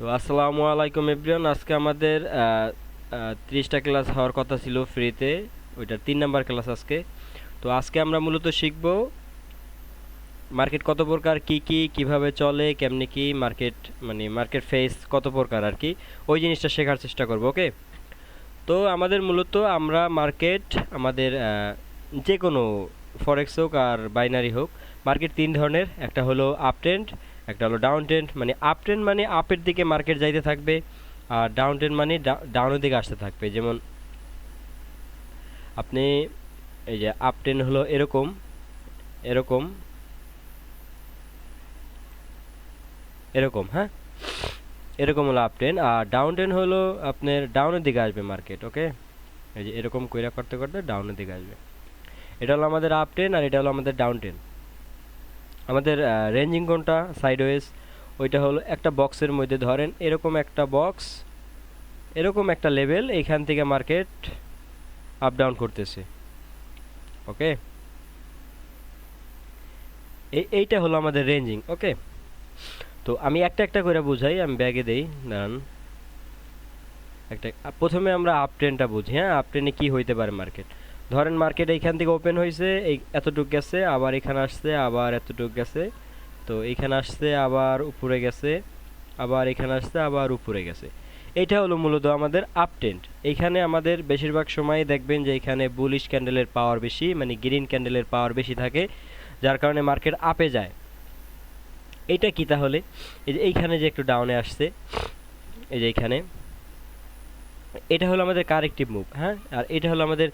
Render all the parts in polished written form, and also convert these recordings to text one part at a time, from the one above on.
তো আসসালামু আলাইকুম এভরিওয়ান। আজকে আমাদের 30টা ক্লাস হওয়ার কথা ছিল ফ্রিতে, ওইটার 3 নাম্বার ক্লাস আজকে। তো আজকে আমরা মূলত শিখব মার্কেট কত প্রকার, কি কি কিভাবে চলে, কেমনে কি মার্কেট, মানে মার্কেট ফেস কত প্রকার আর কি, ওই জিনিসটা শেখার চেষ্টা করব। ওকে, তো আমাদের মূলত আমরা মার্কেট আমাদের যে কোনো ফরেক্স হোক আর বাইনারি হোক, মার্কেট 3 ধরনের। একটা হলো আপ ট্রেন্ড, একটা হলো ডাউন ট্রেন্ড। মানে আপ ট্রেন্ড মানে আপের দিকে মার্কেট যাইতে থাকবে, আর ডাউন ট্রেন্ড মানে ডাউনের দিকে আসতে থাকবে। যেমন আপনি এই যে আপ ট্রেন্ড হলো এরকম এরকম এরকম, হ্যাঁ, এরকম হলো আপ ট্রেন্ড। আর ডাউন ট্রেন্ড হলো আপনার ডাউনের দিকে আসবে মার্কেট। ওকে, এই যে এরকম কইরা করতে করতে ডাউনের দিকে আসবে। এটা হলো আমাদের আপ ট্রেন্ড আর এটা হলো আমাদের ডাউন ট্রেন্ড। আমাদের রেঞ্জিং কোনটা, সাইডওয়েজ, ওইটা হলো একটা বক্সের মধ্যে ধরেন এরকম একটা বক্স, এরকম একটা লেভেল, এইখান থেকে মার্কেট আপ ডাউন করতেছে। ওকে, এইটা হলো আমাদের রেঞ্জিং। ওকে, তো আমি একটা একটা করে বুঝাই, আমি ব্যাগে দেই, দাঁড়ান। একটা প্রথমে আমরা আপ ট্রেন্ডটা বুঝি। হ্যাঁ, আপ ট্রেন্ডে কি হইতে পারে মার্কেট। ধরেন মার্কেট এইখান থেকে ওপেন হয়েছে, এই এতটুক গেছে, আবার এখানে আসছে, আবার এতটুক গেছে, তো এইখানে আসছে, আবার উপরে গেছে, আবার এখানে আসছে, আবার উপরে গেছে। এইটা হলো মূলত আমাদের আপ ট্রেন্ড। এইখানে আমাদের বেশিরভাগ সময় দেখবেন যে এখানে বুলিশ ক্যান্ডেলের পাওয়ার বেশি, মানে গ্রিন ক্যান্ডেলের পাওয়ার বেশি থাকে, যার কারণে মার্কেট আপে যায়। এইটা কি তাহলে, এই যে এইখানে যে একটু ডাউনে আসছে, এই যে এইখানে, এটা হলো আমাদের কারেক্টিভ মুভ। হ্যাঁ, আর এটা হলো আমাদের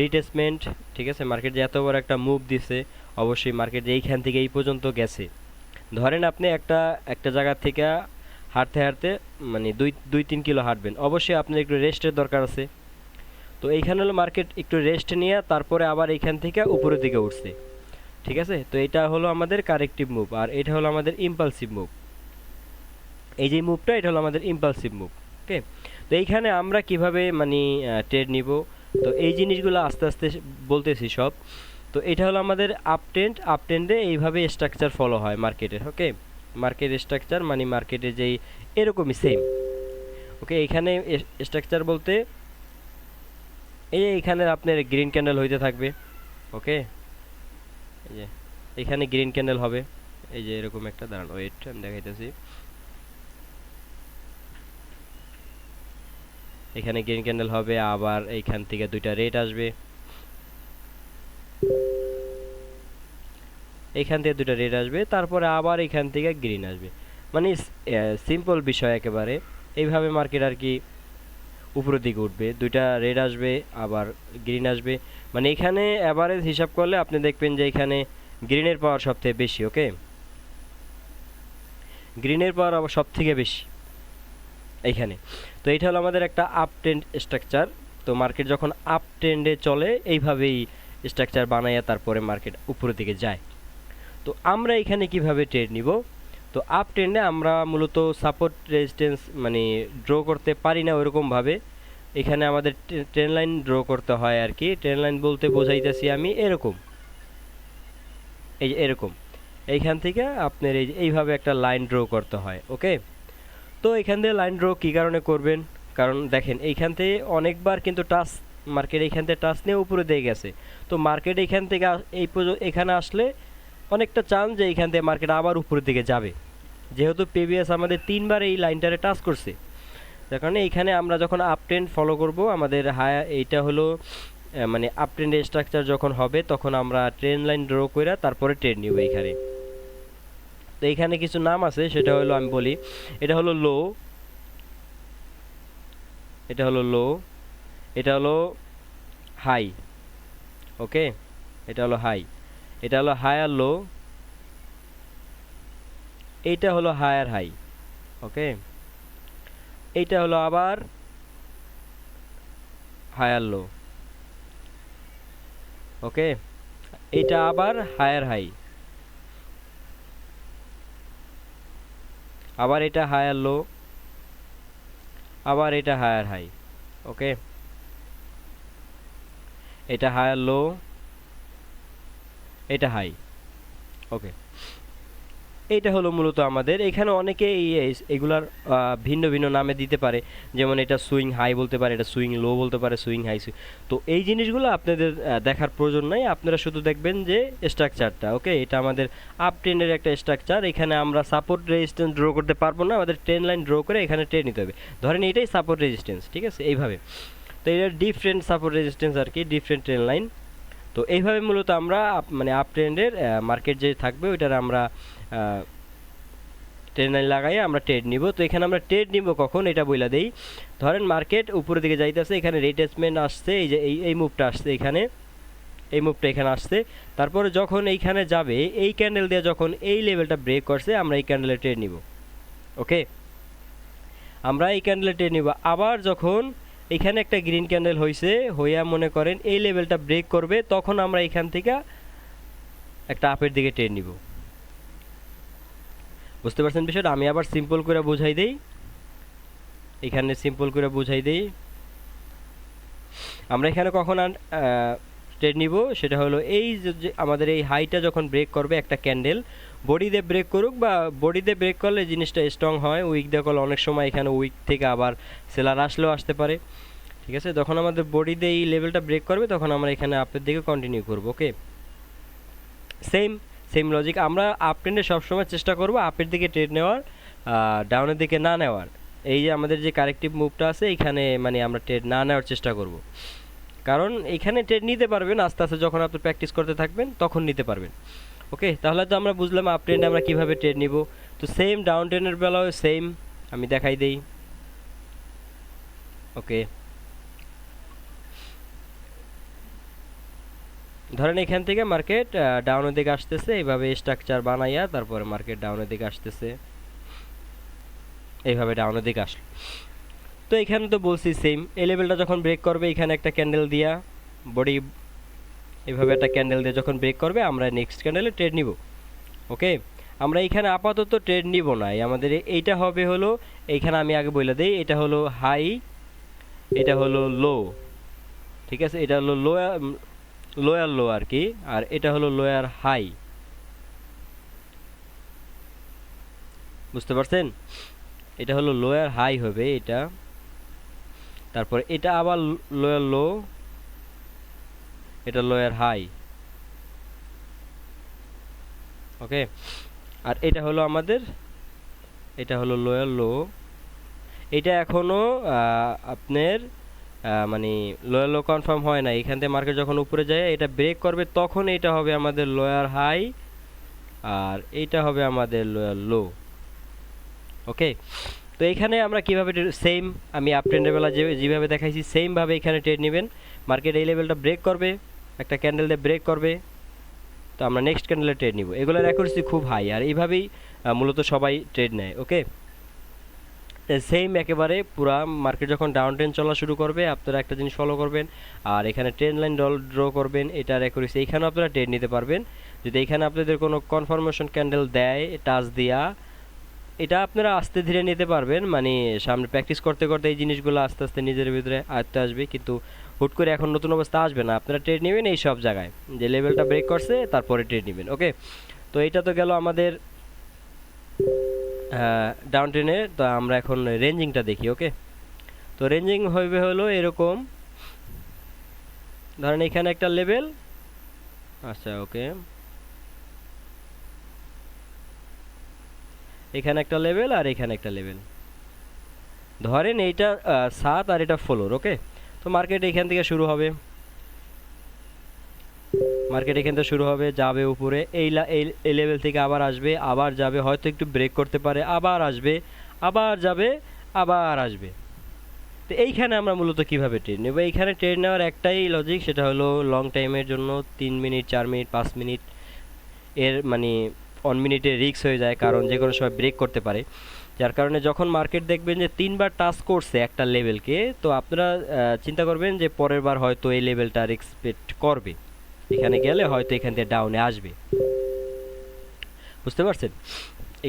রিটেসমেন্ট। ঠিক আছে, মার্কেট যে এত বড় একটা মুভ দিছে, অবশ্যই মার্কেট যে এইখান থেকে এই পর্যন্ত গেছে। ধরেন আপনি একটা একটা জায়গা থেকে হাঁটতে হাঁটতে, মানে দুই দুই 3 কিলো হাঁটবেন, অবশ্যই আপনার একটু রেস্টের দরকার আছে। তো এইখানে হলো মার্কেট একটু রেস্ট নিয়ে তারপরে আবার এইখান থেকে উপরের দিকে উঠছে। ঠিক আছে, তো এটা হলো আমাদের কারেক্টিভ মুভ, আর এটা হলো আমাদের ইম্পালসিভ মুভ। এই যে মুভটা, এটা হলো আমাদের ইম্পালসিভ মুভ। ওকে, তো এইখানে আমরা কিভাবে মানে ট্রেড নিব, তো এই জিনিসগুলো আস্তে আস্তে বলতেছি সব। তো এটা হলো আমাদের আপ ট্রেন্ড। আপ ট্রেন্ডে এইভাবে স্ট্রাকচার ফলো হয় মার্কেটের। ওকে, মার্কেট স্ট্রাকচার মানে মার্কেটে যেই এরকমই সেম। ওকে, এখানে স্ট্রাকচার বলতে এই যে এখানে আপনার গ্রিন ক্যান্ডেল হইতে থাকবে। ওকে, এই যে এখানে গ্রিন ক্যান্ডেল হবে, এই যে এরকম একটা, দাঁড়ান ওয়েট আমি দেখাইতেছি। এখানে গ্রিন ক্যান্ডেল হবে, আবার এইখান থেকে দুইটা রেড আসবে, এখান থেকে দুইটা রেড আসবে, তারপরে আবার এখান থেকে গ্রিন আসবে। মানে সিম্পল বিষয় একেবারে। এইভাবে মার্কেট আর কি উপরের দিকে উঠবে, দুইটা রেড আসবে, আবার গ্রিন আসবে। মানে এখানে অ্যাভারেজ হিসাব করলে আপনি দেখবেন যে এখানে গ্রিনের পাওয়ার সবথেকে বেশি। ওকে, গ্রিনের পাওয়ার আবার সব থেকে বেশি এইখানে। তো এইটা হলো আমাদের একটা আপ ট্রেন্ড স্ট্রাকচার। তো মার্কেট যখন আপ ট্রেন্ডে চলে, এইভাবেই স্ট্রাকচার বানাইয়া তারপরে মার্কেট উপরের দিকে যায়। তো আমরা এখানে কিভাবে ট্রেড নিব, তো আপ ট্রেন্ডে আমরা মূলত সাপোর্ট রেজিস্ট্যান্স মানে ড্র করতে পারি না ওরকমভাবে। এখানে আমাদের ট্রেন লাইন ড্র করতে হয় আর কি। ট্রেন লাইন বলতে বোঝাইতেছি আমি এরকম, এই যে এরকম, এইখান থেকে আপনার এই এইভাবে একটা লাইন ড্র করতে হয়। ওকে, তো এখান থেকে লাইন ড্র কী কারণে করবেন, কারণ দেখেন এইখান থেকে অনেকবার কিন্তু টাচ, মার্কেট এইখান থেকে টাচ নিয়ে উপরে দিয়ে গেছে। তো মার্কেট এইখান থেকে এই এখানে আসলে অনেকটা চান্স যে এইখান থেকে মার্কেট আবার উপরের দিকে যাবে, যেহেতু প্রিভিয়াস আমাদের 3বার এই লাইনটারে টাচ করছে। যার কারণে এইখানে আমরা যখন আপ ট্রেন্ড ফলো করব, আমাদের হাই, এইটা হলো মানে আপ ট্রেন্ডের স্ট্রাকচার যখন হবে, তখন আমরা ট্রেন লাইন ড্র করে তারপরে ট্রেড নিব এইখানে। তো এইখানে কিছু নাম আছে, সেটা হলো আমি বলি। এটা হলো লো, এটা হলো লো, এটা হলো হাই। ওকে, এটা হলো হাই, এটা হলো হায়ার লো, এইটা হলো হায়ার হাই। ওকে, এইটা হলো আবার হায়ার লো। ওকে, এইটা আবার হায়ার হাই, আবার এটা হায়ার লো, আবার এটা হায়ার হাই। ওকে, এটা হায়ার লো, এটা হাই। ওকে, এইটা হলো মূলত আমাদের এখানে অনেকে এগুলার ভিন্ন ভিন্ন নামে দিতে পারে, যেমন এটা সুইং হাই বলতে পারে, এটা সুইং লো বলতে পারে, সুইং হাই। তো এই জিনিসগুলো আপনাদের দেখার প্রয়োজন নাই, আপনারা শুধু দেখবেন যে স্ট্রাকচারটা। ওকে, এটা আমাদের আপ ট্রেন্ডের একটা স্ট্রাকচার। এখানে আমরা সাপোর্ট রেজিস্ট্যান্স ড্র করতে পারবো না, আমাদের ট্রেন লাইন ড্র করে এখানে ট্রেন নিতে হবে। ধরেন এইটাই সাপোর্ট রেজিস্ট্যান্স, ঠিক আছে, এইভাবে। তো এটা ডিফারেন্ট সাপোর্ট রেজিস্ট্যান্স আর কি, ডিফারেন্ট ট্রেন লাইন। তো এইভাবে মূলত আমরা মানে আপ ট্রেন্ডের মার্কেট যে থাকবে ওইটার আমরা ট্রেন লাইন লাগাইয়ে আমরা ট্রেড নিব। তো এখানে আমরা ট্রেড নিব কখন এটা বইলা দেই। ধরেন মার্কেট উপরের দিকে যাইতেছে, এখানে রিট্রেসমেন্ট আসছে, এই যে এই মুভটা আসছে, এখানে এই মুভটা এখানে আসছে। তারপরে যখন এইখানে যাবে, এই ক্যান্ডেল দিয়ে যখন এই লেভেলটা ব্রেক করছে, আমরা এই ক্যান্ডেলে ট্রেড নিব। ওকে, আমরা এই ক্যান্ডেলে ট্রেড নিব। আবার যখন এখানে একটা গ্রিন ক্যান্ডেল হয়েছে, হইয়া মনে করেন এই লেভেলটা ব্রেক করবে, তখন আমরা এখান থেকে একটা আপের দিকে ট্রেড নিব। বুঝতে পারছেন বিষয়টা? আমি আবার সিম্পল করে বুঝাই দেই, এখানে সিম্পল করে বুঝাই দেই। আমরা এখানে কখন ট্রেড নিব, সেটা হলো এই যে আমাদের এই হাইটা যখন ব্রেক করবে একটা ক্যান্ডেল, বডি দিয়ে ব্রেক করুক বা বডি দিয়ে ব্রেক করলে জিনিসটা স্ট্রং হয়, উইক দিয়ে করলে অনেক সময় এখানে উইক থেকে আবার সেলার আসলেও আসতে পারে। ঠিক আছে, যখন আমাদের বডি দিয়ে এই লেভেলটা ব্রেক করবে, তখন আমরা এখানে আপের দিকে কন্টিনিউ করব। ওকে, সেম লজিক। আমরা আপ ট্রেন্ডে সবসময় চেষ্টা করব আপের দিকে ট্রেড নেওয়ার, ডাউনের দিকে না নেওয়ার। এই যে আমাদের যে কারেক্টিভ মুভটা আছে, এখানে মানে আমরা ট্রেড না নেওয়ার চেষ্টা করব, কারণ এখানে ট্রেড নিতে পারবেন আস্তে আস্তে, যখন আপনি প্র্যাকটিস করতে থাকবেন তখন নিতে পারবেন। ওকে, তাহলে তো আমরা বুঝলাম আপ ট্রেন্ডে আমরা কীভাবে ট্রেড নিব। তো সেম ডাউন ট্রেন্ডের বেলাও সেম, আমি দেখাই দেই। ওকে, ধরেন এখান থেকে মার্কেট ডাউনের দিকে আসতেছে, এইভাবে স্ট্রাকচার বানাইয়া তারপরে মার্কেট ডাউনের দিকে আসতেছে, এইভাবে ডাউনের দিকে আসলো। তো এখানে তো বলছি সেম, এই লেভেলটা যখন ব্রেক করবে, এখানে একটা ক্যান্ডেল দিয়া বডি এইভাবে একটা ক্যান্ডেল দিয়ে যখন ব্রেক করবে, আমরা নেক্সট ক্যান্ডেলে ট্রেড নিব। ওকে, আমরা এখানে আপাতত ট্রেড নিব না, আমাদের এইটা হবে হলো, এইখানে আমি আগে বলে দিই, এটা হলো হাই, এটা হলো লো। ঠিক আছে, এটা হলো লোয়ার লো আর কি, আর এটা হলো লোয়ার হাই। বুঝতে পারছেন? এটা হলো লোয়ার হাই হবে এটা, তারপর এটা আবার লোয়ার লো, এটা লোয়ার হাই। ওকে, আর এটা হলো আমাদের, এটা হলো লোয়ার লো। এটা এখনো আপনার মানে লোয়ার লো কনফার্ম হয় না, এখান থেকে মার্কেট যখন উপরে যায় এটা ব্রেক করবে, তখন এটা হবে আমাদের লোয়ার হাই, আর এইটা হবে আমাদের লোয়ার লো। ওকে, তো এখানে আমরা কিভাবে সেম, আমি আপ ট্রেন্ডের বেলা যেভাবে দেখাইছি সেমভাবে এখানে ট্রেড নেবেন। মার্কেট এই লেভেলটা ব্রেক করবে, একটা ক্যান্ডেল দিয়ে ব্রেক করবে, তো আমরা নেক্সট ক্যান্ডেলে ট্রেড নিব। এগুলোর অ্যাকুরেসি খুব হাই, আর এইভাবেই মূলত সবাই ট্রেড নেয়। ওকে, সেম একেবারে পুরা মার্কেট যখন ডাউন ট্রেন চলা শুরু করবে, আপনারা একটা জিনিস ফলো করবেন, আর এখানে ট্রেন লাইন ড্র করবেন, এটার অ্যাকুরেসি এইখানেও আপনারা ট্রেড নিতে পারবেন। যদি এখানে আপনাদের কোনো কনফার্মেশন ক্যান্ডেল দেয় টাচ দিয়া, এটা আপনারা আস্তে ধীরে নিতে পারবেন, মানে সামনে প্র্যাকটিস করতে করতে এই জিনিসগুলো আস্তে আস্তে নিজের ভিতরে আয়ত্তে আসবে, কিন্তু হুট করে এখন নতুন অবস্থা আসবে না। আপনারা ট্রেড নেবেন এই সব জায়গায়, যে লেভেলটা ব্রেক করছে তারপরে ট্রেড নেবেন। ওকে, তো এইটা তো গেল আমাদের ডাউন ট্রেনে। তো আমরা এখন রেঞ্জিংটা দেখি। ওকে, তো রেঞ্জিং হবে হলো এরকম, ধরেন এখানে একটা লেভেল, আচ্ছা ওকে, এখানে একটা লেভেল আর এখানে একটা লেভেল, ধরেন এইটা 7 আর এটা ফ্লোর। ওকে, তো মার্কেট এখান থেকে শুরু হবে, মার্কেট এখান থেকে শুরু হবে, যাবে উপরে, এই লেভেল থেকে আবার আসবে, আবার যাবে, হয়তো একটু ব্রেক করতে পারে, আবার আসবে, আবার যাবে, আবার আসবে। তো এইখানে আমরা মূলত কিভাবে ট্রেড নেব, এইখানে ট্রেড নেওয়ার একটাই লজিক, সেটা হলো লং টাইমের জন্য 3 মিনিট 4 মিনিট 5 মিনিট এর মানে 1 মিনিটে রিস্ক হয়ে যায়, কারণ যে কোনো সময় ব্রেক করতে পারে। যার কারণে যখন মার্কেট দেখবেন যে 3বার টাচ করছে একটা লেভেলকে, তো আপনারা চিন্তা করবেন যে পরের বার হয়তো এই লেভেলটা এক্সপেক্ট করবে, এখানে গেলে হয়তো এখান থেকে ডাউনে আসবে। বুঝতে পারছেন?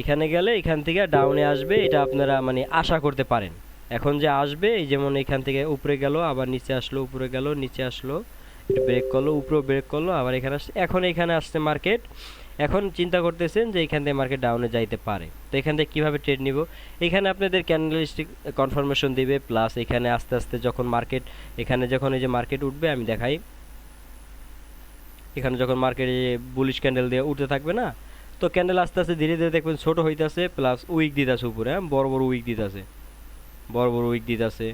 এখানে গেলে এখান থেকে ডাউনে আসবে, এটা আপনারা মানে আশা করতে পারেন। এখন যে আসবে, এই যেমন এখান থেকে উপরে গেল, আবার নিচে আসলো, উপরে গেল, নিচে আসলো, এটা ব্রেক করলো, উপরেও ব্রেক করলো, আবার এখানে আসছে, এখন এখানে আসছে মার্কেট, এখন চিন্তা করতেছেন যে এখান থেকে মার্কেট ডাউনে যাইতে পারে, তো এখান থেকে কীভাবে ট্রেড নিব? এখানে আপনাদের ক্যান্ডেলস্টিক কনফার্মেশন দিবে, প্লাস এখানে আস্তে আস্তে যখন মার্কেট, এখানে যখন এই যে মার্কেট উঠবে, আমি দেখাই, এখানে যখন মার্কেটে বুলিশ ক্যান্ডেল দিয়ে উঠতে থাকবে না, তো ক্যান্ডেল আস্তে আস্তে ধীরে ধীরে দেখবেন ছোট হইতাছে, প্লাস উইক দিতেছে উপরে, হ্যাঁ, বড় বড় উইক দিতেছে, বড় বড় উইক দিতেছে,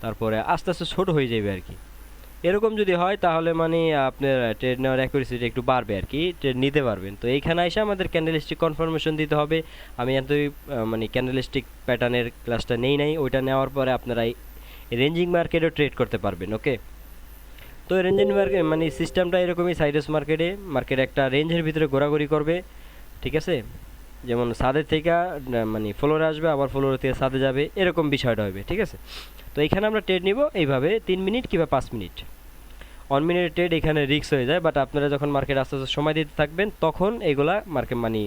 তারপরে আস্তে আস্তে ছোট হয়ে যাবে আর কি। এরকম যদি হয় তাহলে মানে আপনার ট্রেড নেওয়ার অ্যাকুরেসিটা একটু বাড়বে আর কি, ট্রেড নিতে পারবেন। তো এইখানে এসে আমাদের ক্যান্ডেলস্টিক কনফার্মেশন দিতে হবে। আমি এত মানে ক্যান্ডেলস্টিক প্যাটার্নের ক্লাসটা নেই নাই, ওইটা নেওয়ার পরে আপনারা রেঞ্জিং মার্কেটও ট্রেড করতে পারবেন। ওকে, তো রেঞ্জিং মার্কেট মানে সিস্টেমটা এরকমই, সাইডেস মার্কেটে মার্কেট একটা রেঞ্জের ভিতরে ঘোরাঘুরি করবে, ঠিক আছে, যেমন ছাদের থেকে মানে ফ্লোরে আসবে, আবার ফ্লোর থেকে ছাদে যাবে, এরকম বিষয়টা হবে, ঠিক আছে। তো এখানে আমরা ট্রেড নিব এইভাবে 3 মিনিট কিংবা 5 মিনিট। 1 মিনিটের ট্রেড এখানে রিস্ক হয়ে যায়, বাট আপনারা যখন মার্কেট আস্তে আস্তে সময় দিতে থাকবেন তখন এগুলা মার্কেট মানে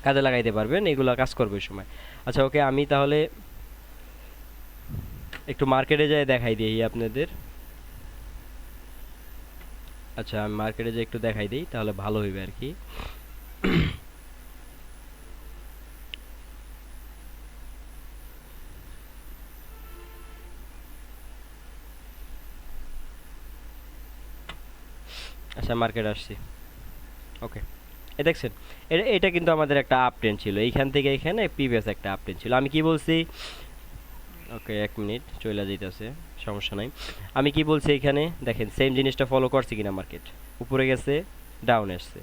কাজে লাগাইতে পারবেন, এগুলা কাজ করবে ওই সময়। আচ্ছা ওকে, আমি তাহলে একটু মার্কেটে যাই দেখাই দিই আপনাদের। আচ্ছা আমি মার্কেটে যাই একটু দেখাই দিই, তাহলে ভালো হইবে আর কি। আচ্ছা মার্কেট আসছি। ওকে, দেখছেন, এটা কিন্তু আমাদের একটা আপ ট্রেন্ড ছিল, এইখান থেকে এখানে প্রিভিয়াস একটা আপ ট্রেন্ড ছিল। আমি কি বলছি? ওকে 1 মিনিট চলে যাইতেছে, সমস্যা নাই। আমি কি বলছি এখানে দেখেন, সেম জিনিসটা ফলো করছে কিনা, মার্কেট উপরে গেছে, ডাউন আসছে,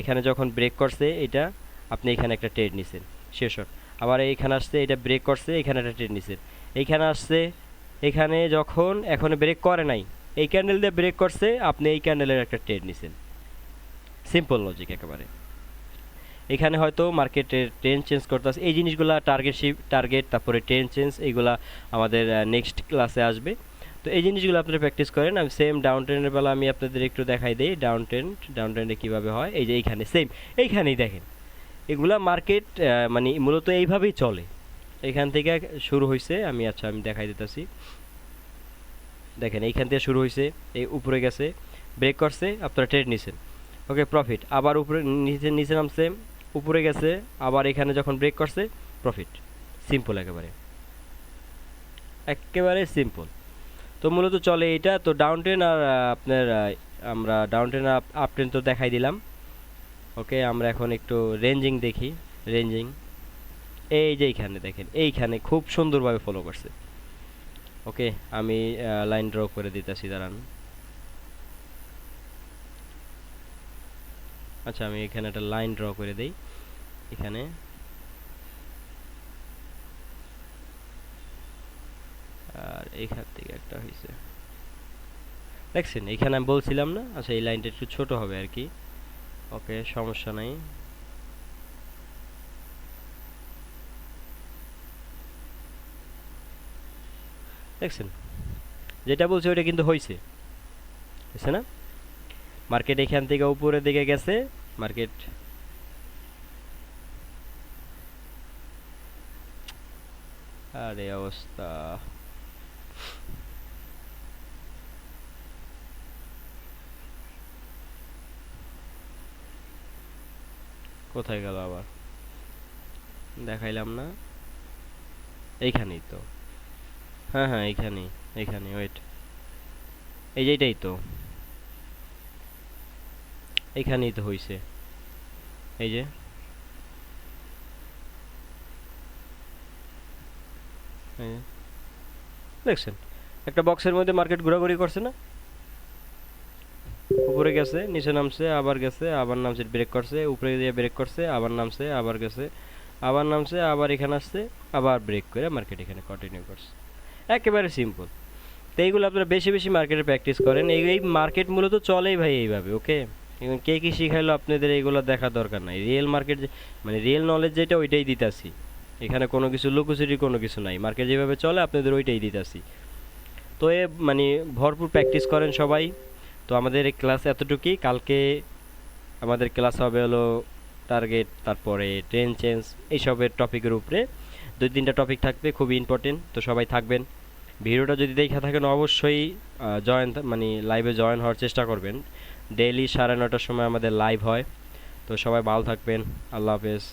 এখানে যখন ব্রেক করছে এটা, আপনি এখানে একটা ট্রেড নিছেন, শেষ হোক। আবার এইখানে আসছে, এটা ব্রেক করছে, এখানে একটা ট্রেড নিছেন, এইখানে আসছে, এখানে যখন এখন ব্রেক করে নাই, এই ক্যান্ডেল দিয়ে ব্রেক করছে, আপনি এই ক্যান্ডেলের একটা ট্রেড নিছেন। সিম্পল লজিক একেবারে। এখানে হয়তো মার্কেটের ট্রেন্ড চেঞ্জ করতেছে, এই জিনিসগুলা টার্গেট তারপরে ট্রেন্ড চেঞ্জ, এইগুলা আমাদের নেক্সট ক্লাসে আসবে। তো এই জিনিসগুলো আপনারা প্র্যাকটিস করেন। আমি সেম ডাউন ট্রেন্ডের বেলা আমি আপনাদের একটু দেখাই দিই, ডাউন ট্রেন্ডে কীভাবে হয়। এই যে এইখানে সেম, এইখানেই দেখেন, এগুলা মার্কেট মানে মূলত এইভাবেই চলে, এখান থেকে শুরু হয়েছে। আমি আচ্ছা আমি দেখাই দিতেছি, দেখেন এইখান থেকে শুরু হয়েছে, এই উপরে গেছে, ব্রেক করছে, আপনারা ট্রেড নিছেন, ওকে প্রফিট, আবার উপরে নিচে নিচে নামছে, উপরে গেছে, আবার এখানে যখন ব্রেক করছে প্রফিট। সিম্পল, একেবারে একেবারে সিম্পল। তো মূলত চলে এইটা। তো ডাউন ট্রেন আর আপনার আমরা ডাউন ট্রেন আপ ট্রেন তো দেখাই দিলাম। ওকে, আমরা এখন একটু রেঞ্জিং দেখি। রেঞ্জিং এই যে এইখানে দেখেন, এইখানে খুব সুন্দরভাবে ফলো করছে। ওকে, আমি লাইন ড্র করে দিতেছি, দাঁড়ান। আচ্ছা আমি এখানে একটা লাইন ড্র করে দেই, এখানে আর এইখান থেকে একটা হয়েছে, দেখছেন এখানে আমি বলছিলাম না। আচ্ছা এই লাইনটা একটু ছোট হবে আর কি, ওকে সমস্যা নাই। দেখছেন যেটা বলছে ওইটা কিন্তু হয়েছে, বুঝছে না? মার্কেট এখান থেকে উপরের দিকে গেছে, মার্কেট আরে অবস্থা, কোথায় গেল আবার, দেখাইলাম না, এইখানেই তো, হ্যাঁ হ্যাঁ এইখানেই, এইখানে ওয়েট, এই যে এইটাই তো, এইখানেই তো হয়েছে, এই যে দেখছেন একটা বক্সের মধ্যে মার্কেট ঘোরাঘুরি করছে না, উপরে গেছে, নিচে নামছে, আবার গেছে, আবার নামছে, ব্রেক করছে, উপরে দিয়ে ব্রেক করছে, আবার নামছে, আবার গেছে, আবার নামছে, আবার এখানে আসছে, আবার ব্রেক করে মার্কেট এখানে কন্টিনিউ করছে। একেবারে সিম্পল। তো এইগুলো আপনারা বেশি বেশি মার্কেটে প্র্যাকটিস করেন, এই মার্কেট মূলত চলেই ভাই এইভাবে। ওকে, কে কি শিখাইলো আপনাদের এইগুলো দেখা দরকার নাই, রিয়েল মার্কেট মানে রিয়েল নলেজ যেটা ওইটাই দিতাছি, এখানে কোনো কিছু লুকোচুরি কোনো কিছু নাই, মার্কেট যেভাবে চলে আপনাদের ওইটাই দিতাছি। তো এ মানে ভরপুর প্র্যাকটিস করেন সবাই। তো আমাদের এই ক্লাস এতটুকুই, কালকে আমাদের ক্লাস হবে হলো টার্গেট, তারপরে ট্রেন্ড চেঞ্জ, এইসবের টপিকের উপরে 2-3টা টপিক থাকবে, খুবই ইম্পর্টেন্ট। তো সবাই থাকবেন। ভিডিওটা যদি দেখে থাকেন অবশ্যই মানে লাইভে জয়েন হওয়ার চেষ্টা করবেন। ডেইলি 9:30টার সময় আমাদের লাইভ হয়। তো সবাই ভালো থাকবেন। আল্লাহ হাফেজ।